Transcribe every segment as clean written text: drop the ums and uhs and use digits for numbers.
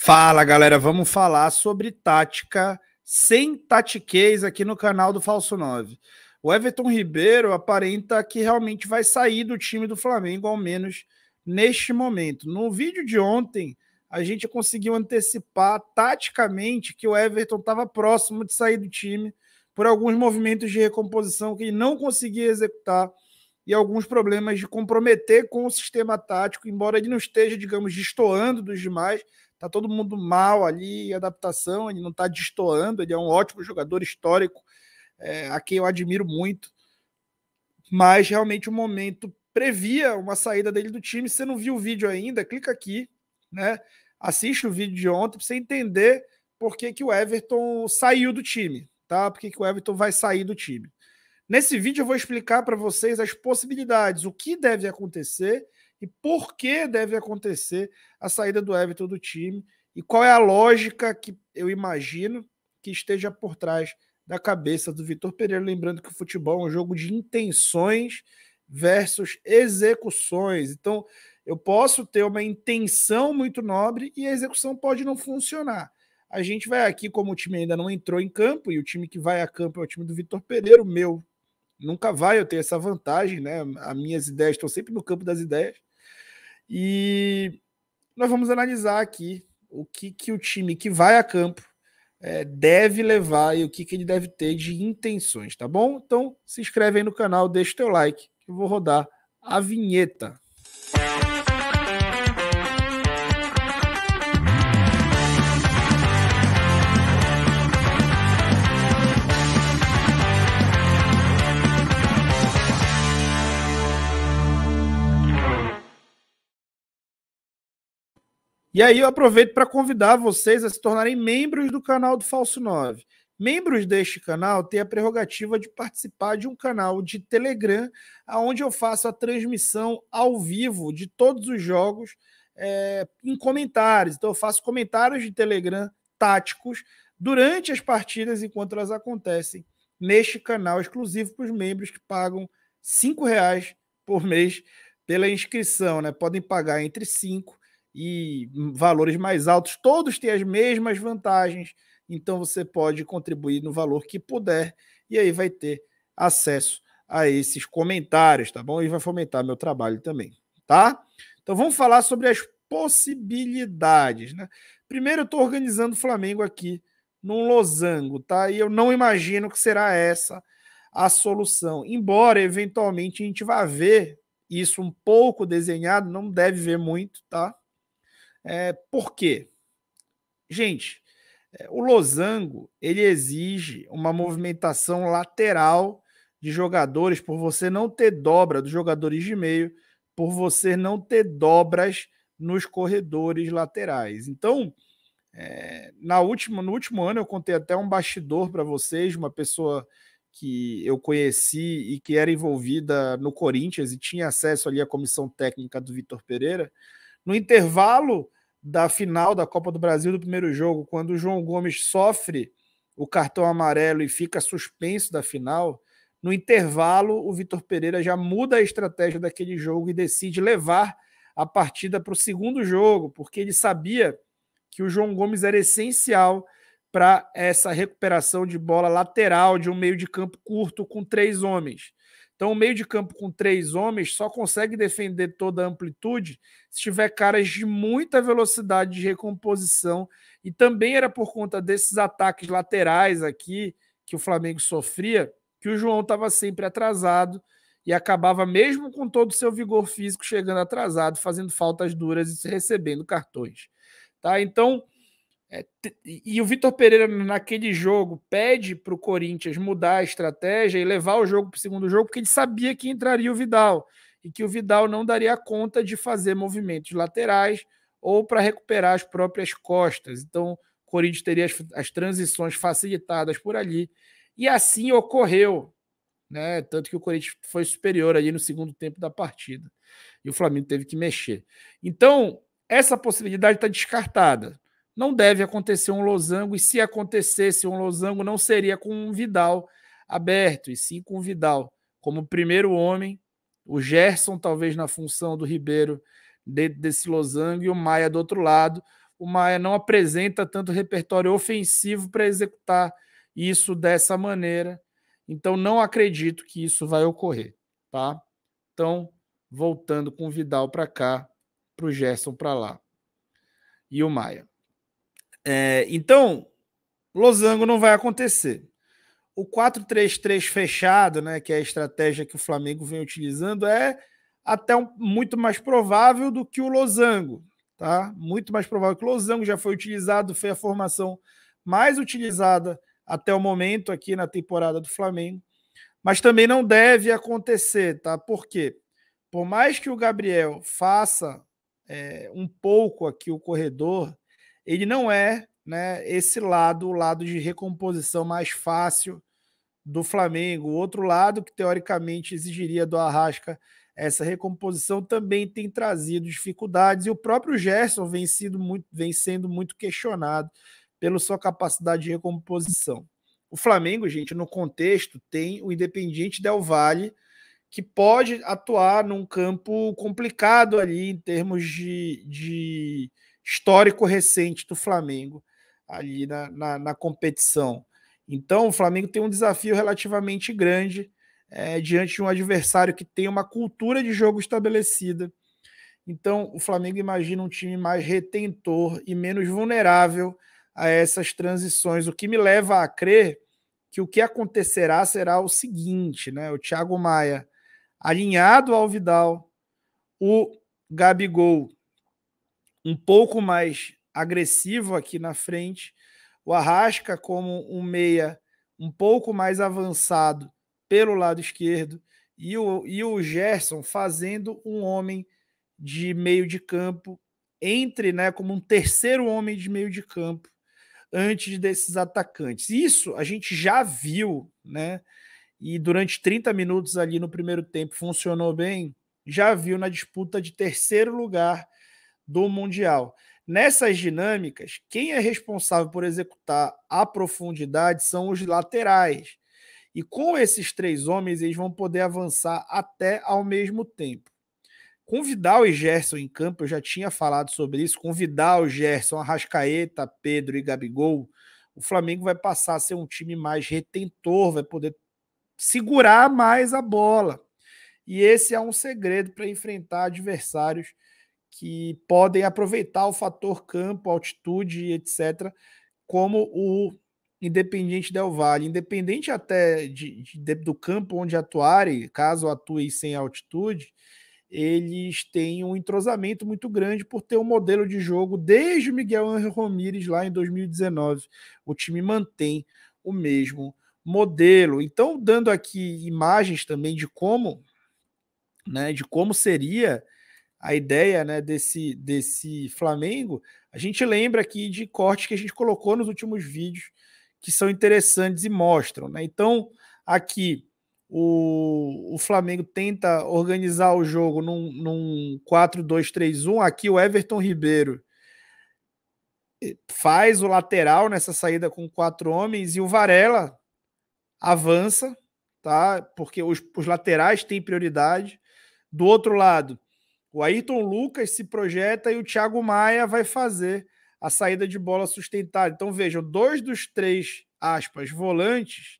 Fala, galera, vamos falar sobre tática sem tatiquez aqui no canal do Falso 9. O Everton Ribeiro aparenta que realmente vai sair do time do Flamengo, ao menos neste momento. No vídeo de ontem, a gente conseguiu antecipar taticamente que o Everton estava próximo de sair do time por alguns movimentos de recomposição que ele não conseguia executar e alguns problemas de comprometer com o sistema tático, embora ele não esteja, digamos, destoando dos demais. Tá todo mundo mal ali, adaptação, ele não está destoando, ele é um ótimo jogador histórico, a quem eu admiro muito, mas realmente o momento previa uma saída dele do time. Se você não viu o vídeo ainda, clica aqui, né? Assiste o vídeo de ontem para você entender por que o Everton saiu do time, tá? Por que o Everton vai sair do time. Nesse vídeo eu vou explicar para vocês as possibilidades, o que deve acontecer e por que deve acontecer a saída do Everton do time e qual é a lógica que eu imagino que esteja por trás da cabeça do Vitor Pereira. Lembrando que o futebol é um jogo de intenções versus execuções. Então, eu posso ter uma intenção muito nobre e a execução pode não funcionar. A gente vai aqui, como o time ainda não entrou em campo, e o time que vai a campo é o time do Vitor Pereira, o meu nunca vai, eu tenho essa vantagem, né? As minhas ideias estão sempre no campo das ideias. E nós vamos analisar aqui o que o time que vai a campo deve levar e o que ele deve ter de intenções, tá bom? Então se inscreve aí no canal, deixa o teu like, que eu vou rodar a vinheta. E aí eu aproveito para convidar vocês a se tornarem membros do canal do Falso 9. Membros deste canal têm a prerrogativa de participar de um canal de Telegram, onde eu faço a transmissão ao vivo de todos os jogos em comentários. Então eu faço comentários de Telegram táticos durante as partidas, enquanto elas acontecem, neste canal exclusivo para os membros que pagam R$ 5 por mês pela inscrição, né? Podem pagar entre 5 e valores mais altos, todos têm as mesmas vantagens, então você pode contribuir no valor que puder, e aí vai ter acesso a esses comentários, tá bom? E vai fomentar meu trabalho também, tá? Então vamos falar sobre as possibilidades, né? Primeiro eu estou organizando o Flamengo aqui num losango, tá? E eu não imagino que será essa a solução, embora eventualmente a gente vá ver isso um pouco desenhado, não deve ver muito, tá? Por quê? Gente, o losango ele exige uma movimentação lateral de jogadores, por você não ter dobra dos jogadores de meio, por você não ter dobras nos corredores laterais. Então, no último ano eu contei até um bastidor para vocês, uma pessoa que eu conheci e que era envolvida no Corinthians e tinha acesso ali à comissão técnica do Vitor Pereira. No intervalo da final da Copa do Brasil, do primeiro jogo, quando o João Gomes sofre o cartão amarelo e fica suspenso da final, no intervalo o Vitor Pereira já muda a estratégia daquele jogo e decide levar a partida para o segundo jogo, porque ele sabia que o João Gomes era essencial para essa recuperação de bola lateral de um meio de campo curto com 3 homens. Então, o meio de campo com 3 homens só consegue defender toda a amplitude se tiver caras de muita velocidade de recomposição. E também era por conta desses ataques laterais aqui que o Flamengo sofria, que o João estava sempre atrasado e acabava, mesmo com todo o seu vigor físico, chegando atrasado, fazendo faltas duras e recebendo cartões. Tá? Então, e o Vitor Pereira, naquele jogo, pede para o Corinthians mudar a estratégia e levar o jogo para o segundo jogo, porque ele sabia que entraria o Vidal e que o Vidal não daria conta de fazer movimentos laterais ou para recuperar as próprias costas. Então, o Corinthians teria as transições facilitadas por ali. E assim ocorreu, né? Tanto que o Corinthians foi superior ali no segundo tempo da partida. E o Flamengo teve que mexer. Então, essa possibilidade está descartada. Não deve acontecer um losango, e se acontecesse um losango, não seria com um Vidal aberto, e sim com o Vidal como primeiro homem, o Gerson talvez na função do Ribeiro desse losango e o Maia do outro lado, o Maia não apresenta tanto repertório ofensivo para executar isso dessa maneira. Então, não acredito que isso vai ocorrer, tá? Então, voltando com o Vidal para cá, para o Gerson para lá. E o Maia. Então, losango não vai acontecer. O 4-3-3 fechado, né, que é a estratégia que o Flamengo vem utilizando, é até muito mais provável do que o losango. Tá? Muito mais provável que o losango já foi utilizado, foi a formação mais utilizada até o momento aqui na temporada do Flamengo. Mas também não deve acontecer, tá? Por quê? Por mais que o Gabriel faça um pouco aqui o corredor, ele não é, né, esse lado, o lado de recomposição mais fácil do Flamengo. O outro lado, que teoricamente exigiria do Arrasca essa recomposição, também tem trazido dificuldades, e o próprio Gerson vem sendo muito questionado pela sua capacidade de recomposição. O Flamengo, gente, no contexto, tem o Independiente Del Valle, que pode atuar num campo complicado ali em termos de histórico recente do Flamengo ali na competição. Então, o Flamengo tem um desafio relativamente grande diante de um adversário que tem uma cultura de jogo estabelecida. Então, o Flamengo imagina um time mais retentor e menos vulnerável a essas transições, o que me leva a crer que o que acontecerá será o seguinte, né? O Thiago Maia alinhado ao Vidal, o Gabigol um pouco mais agressivo aqui na frente, o Arrasca como um meia um pouco mais avançado pelo lado esquerdo e o Gerson fazendo um homem de meio de campo né, como um terceiro homem de meio de campo antes desses atacantes. Isso a gente já viu, né? E durante 30 minutos ali no primeiro tempo funcionou bem, já viu na disputa de terceiro lugar do Mundial. Nessas dinâmicas, quem é responsável por executar a profundidade são os laterais. E com esses três homens, eles vão poder avançar até ao mesmo tempo. Com Vidal e Gerson em campo, eu já tinha falado sobre isso, com Vidal, Gerson, Arrascaeta, Pedro e Gabigol, o Flamengo vai passar a ser um time mais retentor, vai poder segurar mais a bola. E esse é um segredo para enfrentar adversários que podem aproveitar o fator campo, altitude, etc., como o Independiente Del Valle. Independente até do campo onde atuarem, caso atuem sem altitude, eles têm um entrosamento muito grande por ter um modelo de jogo desde o Miguel Ángel Ramírez lá em 2019. O time mantém o mesmo modelo. Então, dando aqui imagens também de como, né, de como seria a ideia, né, desse Flamengo, a gente lembra aqui de cortes que a gente colocou nos últimos vídeos que são interessantes e mostram, né? Então, aqui o Flamengo tenta organizar o jogo num 4-2-3-1. Aqui o Everton Ribeiro faz o lateral nessa saída com 4 homens e o Varela avança, tá? Porque os laterais têm prioridade. Do outro lado, o Ayrton Lucas se projeta e o Thiago Maia vai fazer a saída de bola sustentada. Então, vejam, 2 dos 3, aspas, volantes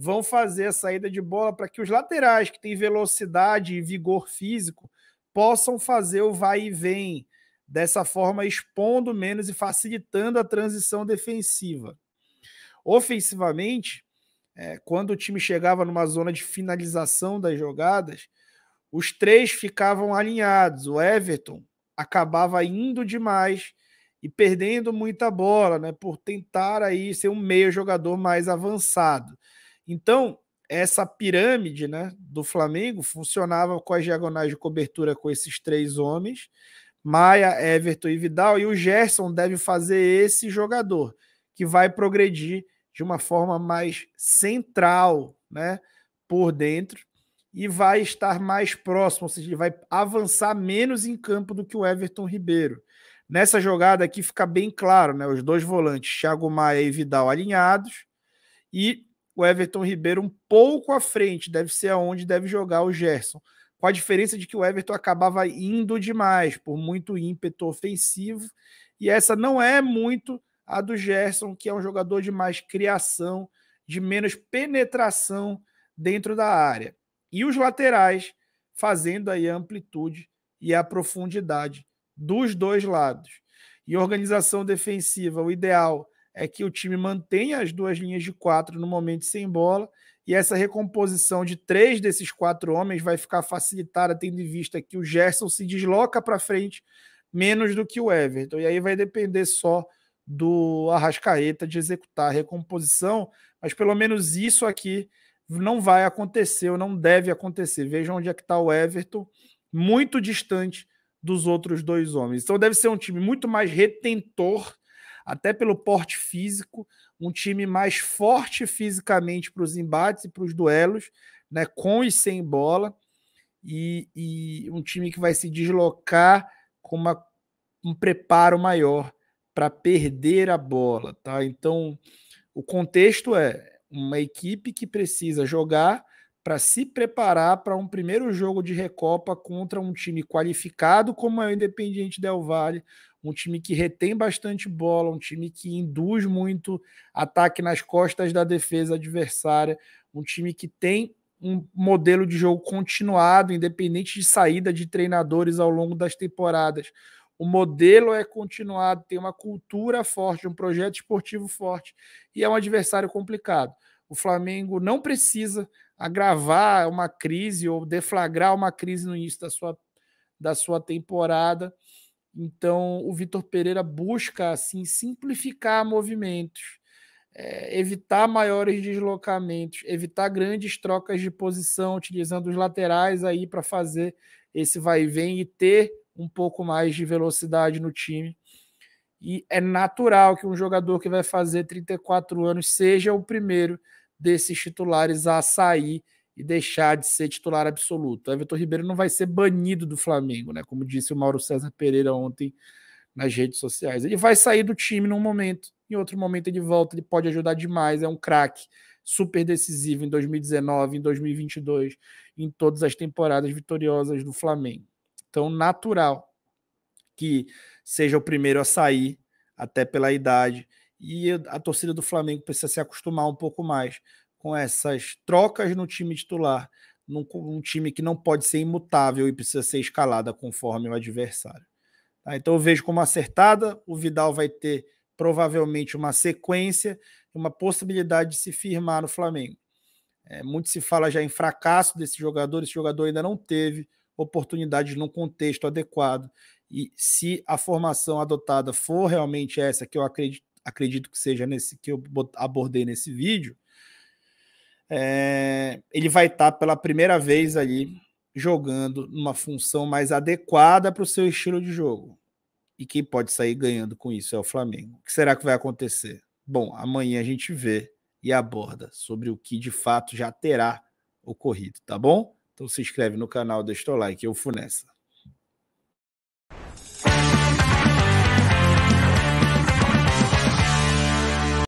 vão fazer a saída de bola para que os laterais, que têm velocidade e vigor físico, possam fazer o vai e vem, dessa forma expondo menos e facilitando a transição defensiva. Ofensivamente, quando o time chegava numa zona de finalização das jogadas, os três ficavam alinhados. O Everton acabava indo demais e perdendo muita bola, né, por tentar aí ser um meio jogador mais avançado. Então, essa pirâmide, né, do Flamengo funcionava com as diagonais de cobertura com esses três homens, Maia, Everton e Vidal, e o Gerson deve fazer esse jogador, que vai progredir de uma forma mais central, né, por dentro, e vai estar mais próximo, ou seja, ele vai avançar menos em campo do que o Everton Ribeiro. Nessa jogada aqui fica bem claro, né, os dois volantes, Thiago Maia e Vidal, alinhados, e o Everton Ribeiro um pouco à frente, deve ser aonde deve jogar o Gerson, com a diferença de que o Everton acabava indo demais, por muito ímpeto ofensivo, E essa não é muito a do Gerson, que é um jogador de mais criação, de menos penetração dentro da área. E os laterais fazendo aí a amplitude e a profundidade dos dois lados. E organização defensiva, o ideal é que o time mantenha as duas linhas de 4 no momento sem bola, e essa recomposição de 3 desses 4 homens vai ficar facilitada, tendo em vista que o Gerson se desloca para frente menos do que o Everton. E aí vai depender só do Arrascaeta de executar a recomposição, mas pelo menos isso aqui não vai acontecer ou não deve acontecer. Vejam onde é que está o Everton, muito distante dos outros dois homens. Então deve ser um time muito mais retentor, até pelo porte físico, um time mais forte fisicamente para os embates e para os duelos, né, com e sem bola, e um time que vai se deslocar com um preparo maior para perder a bola, tá? Então, o contexto é uma equipe que precisa jogar para se preparar para um primeiro jogo de Recopa contra um time qualificado como é o Independiente Del Valle, um time que retém bastante bola, um time que induz muito ataque nas costas da defesa adversária, um time que tem um modelo de jogo continuado, independente de saída de treinadores ao longo das temporadas. O modelo é continuado, tem uma cultura forte, um projeto esportivo forte, e é um adversário complicado. O Flamengo não precisa agravar uma crise ou deflagrar uma crise no início da sua temporada. Então, o Vitor Pereira busca assim simplificar movimentos, evitar maiores deslocamentos, evitar grandes trocas de posição, utilizando os laterais aí para fazer esse vai e vem e ter um pouco mais de velocidade no time. E é natural que um jogador que vai fazer 34 anos seja o primeiro desses titulares a sair e deixar de ser titular absoluto. O Everton Ribeiro não vai ser banido do Flamengo, né? Como disse o Mauro César Pereira ontem nas redes sociais. Ele vai sair do time num momento, em outro momento ele volta, ele pode ajudar demais, é um craque super decisivo em 2019, em 2022, em todas as temporadas vitoriosas do Flamengo. Então, natural que seja o primeiro a sair, até pela idade, e a torcida do Flamengo precisa se acostumar um pouco mais com essas trocas no time titular, num time que não pode ser imutável e precisa ser escalada conforme o adversário. Tá? Então eu vejo como acertada, o Vidal vai ter provavelmente uma sequência, uma possibilidade de se firmar no Flamengo. Muito se fala já em fracasso desse jogador, esse jogador ainda não teve oportunidade num contexto adequado, e se a formação adotada for realmente essa que eu acredito que seja nesse que eu abordei nesse vídeo, ele vai estar pela primeira vez ali jogando numa função mais adequada para o seu estilo de jogo. E quem pode sair ganhando com isso é o Flamengo. O que será que vai acontecer? Bom, amanhã a gente vê e aborda sobre o que de fato já terá ocorrido, tá bom? Então se inscreve no canal, deixa o like, eu fui nessa.